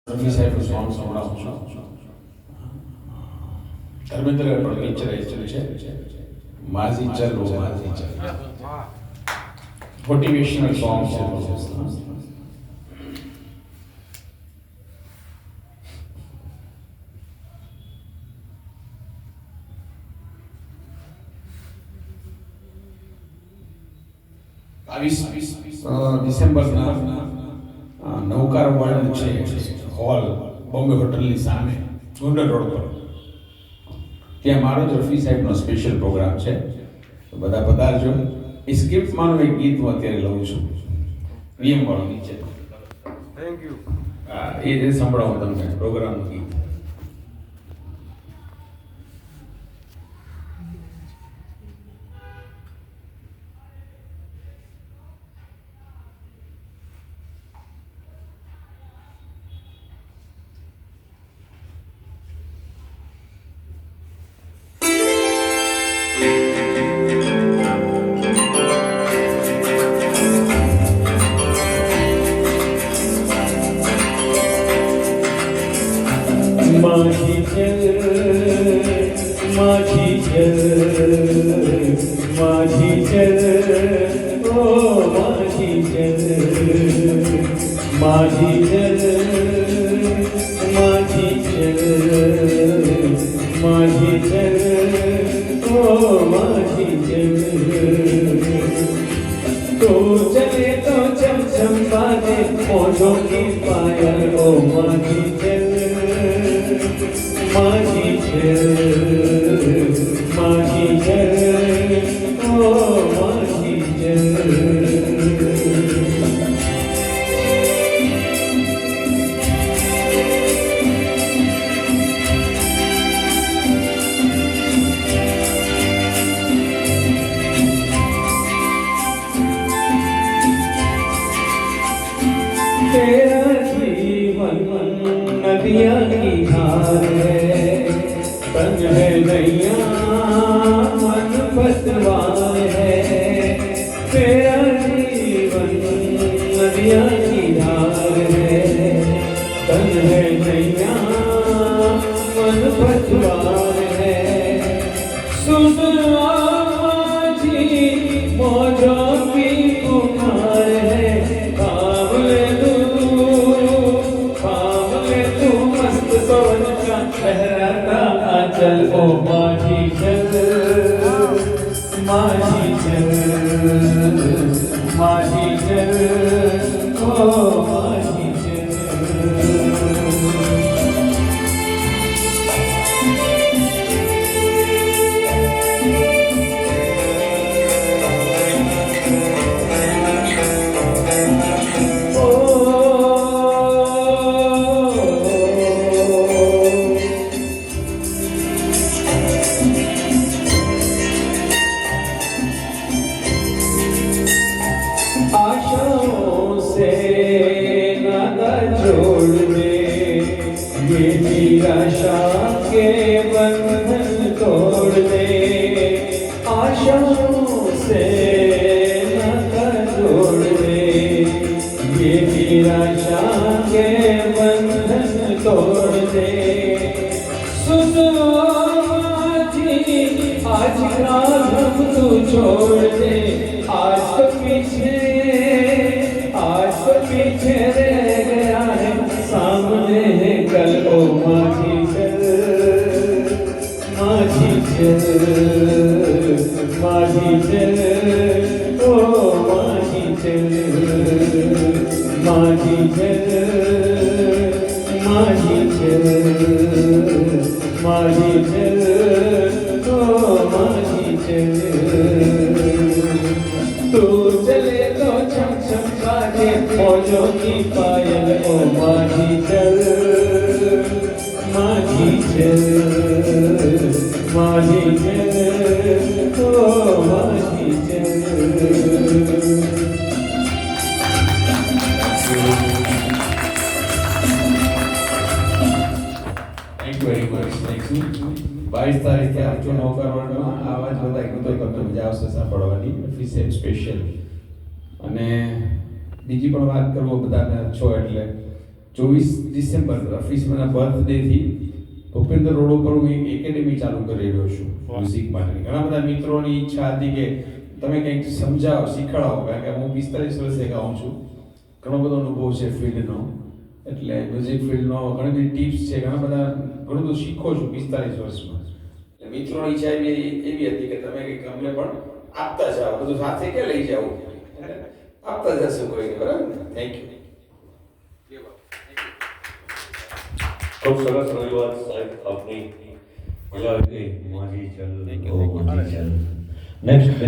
રફી સાહેબનું સોંગ સંભળાવું છું. ધર્મેન્દ્ર પણ પિક્ચર છે માઝી ચલો માઝી ચલો, મોટિવેશનલ સોંગ છે. ડિસેમ્બરના નૌકાર વર્લ્ડ છે હોલ બોમ્બે હોટલની સામે ગોંડલ રોડ પર, ત્યાં મારો જ રફી સાહેબનો સ્પેશિયલ પ્રોગ્રામ છે. તો બધા પધારજો. એ સ્ક્રિપ્ટમાંનું એક ગીત હું અત્યારે લઉં છું, નિયમવાળું ગીત છે. Thank you. એ જે સંભળાવું તમને પ્રોગ્રામનું ગીત. माझी चल ओ माझी चल ओ माझी चल. तो चले तो चम चम बाजे मौजों की पायल ओ माझी चल ओ माझी चल. तेरा जीवन नदिया की धार है, तन है नैया मन पतवार है. तेरा जीवन नदिया की धार है, तन है नैया मन पतवार है. सुन माझी मौजों की पुकार है, चल ओ माझी चल ओ माझी चल. आशाओं से नाता जोड़ दे, ये निराशा के बंधन तोड़ दे. आशाओं से नाता जोड़ दे, ये निराशा के बंधन तोड़ दे. सुन माझी आज का हम तू छोड़ दे, आज तो पीछे रह गया है, सामने है कल ओ माझी चल ओ माझी चल. ओ माझी चल. तू चले तो छम छम बाजे मौजों की पायल ओ माझी चल ओ माझी चल. Thank you very much. 22 તારીખે આપજો નૌકાર વર્લ્ડમાં. આવા જ બધા ગીતો તમને મજા આવશે સાંભળવાની, રફી સાહેબ સ્પેશિયલ. અને બીજી પણ વાત કરવો બધાને છો એટલે 24 ડિસેમ્બર રફીસના બર્થડેથી ભૂપેન્દ્ર રોડ ઉપર હું એક એકેડેમી ચાલુ કરી રહ્યો છું મ્યુઝિક માટેની. ઘણા બધા મિત્રોની ઈચ્છા હતી કે તમે કંઈક સમજાવો, શીખવાડો, કારણ કે હું 45 વર્ષે ગાઉં છું, ઘણો બધો અનુભવ છે ફિલ્ડનો, એટલે મ્યુઝિક ફિલ્ડનો ઘણી બધી ટિપ્સ છે, ઘણું બધું શીખો છું 45 વર્ષમાં. એટલે મિત્રોની ઈચ્છા એવી હતી કે તમે કંઈક અમને પણ આપતા જાઓ, બધું સાથે કે લઈ જાઓ, આપતા જશો કોઈને, બરાબર ને? Thank you. ખૂબ સરસ રજૂઆત સાહેબ આપની. મજા આવી ગઈ. માજી ચલ ઓ માજી ચલ. નેક્સ્ટ